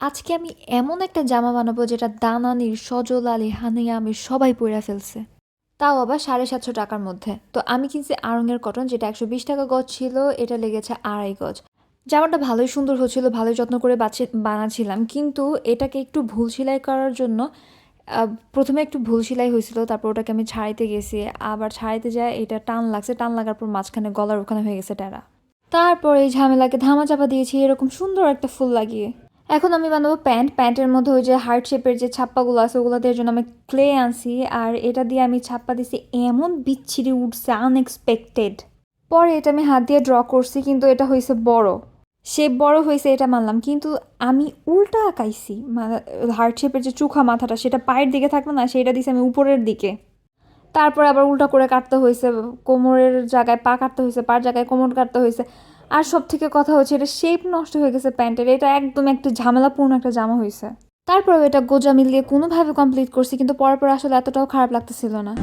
আজকে আমি এমন একটা জামা বানাবো যেটা দানানির, সজল আলী, হানিয়া আমির সবাই পইরা ফেলছে। তাও আবার 750 টাকার মধ্যে। তো আমি কিনছি আড়ং-এর কটন, যেটা 120 টাকা গজ ছিল, এটা লেগেছে 2.5 গজ। জামাটা ভালোই সুন্দর হচ্ছিল, ভালোই যত্ন করে বানাচ্ছিলাম, কিন্তু এটাকে একটু ভুল সেলাই করার জন্য প্রথমে একটু ভুল সেলাই হয়েছিল, তারপর ওটাকে আমি ছাড়াইতে গেছি। আবার ছাড়াইতে যায় এটা টান লাগছে, টান লাগার পর মাঝখানে গলার ওখানে হয়ে গেছে টেরা। তারপর এই ঝামেলাকে ধামাচাপা দিয়েছি এরকম সুন্দর একটা ফুল লাগিয়ে। এখন আমি বানাবো প্যান্ট। প্যান্টের মধ্যে ওই যে হার্ট শেপের যে ছাপ্পাগুলো আছে ওগুলো দেওয়ার জন্য আমি ক্লে আনছি, আর এটা দিয়ে আমি ছাপ্পা দিছি, এমন বিচ্ছিরি উঠছে আনএক্সপেক্টেড। পরে এটা আমি হাত দিয়ে ড্র করছি, কিন্তু এটা হয়েছে বড়, শেপ বড় হয়েছে এটা মানলাম, কিন্তু আমি উল্টা আঁকাইছি। মানে হার্ট শেপের যে চুখা মাথাটা সেটা পায়ের দিকে থাকবে না, সেটা দিছি আমি উপরের দিকে। তারপরে আবার উল্টা করে কাটতে হয়েছে, কোমরের জায়গায় পা কাটতে হয়েছে, পার জায়গায় কোমর কাটতে হয়েছে। আর সব থেকে কথা হচ্ছে এটা শেপ নষ্ট হয়ে গেছে প্যান্টের, এটা একদম একটা ঝামেলাপূর্ণ একটা জামা হয়েছে। তারপরেও এটা গোজা মিলিয়ে কোনোভাবে কমপ্লিট করছি, কিন্তু পর আসলে এতটাও খারাপ লাগতেছিল না।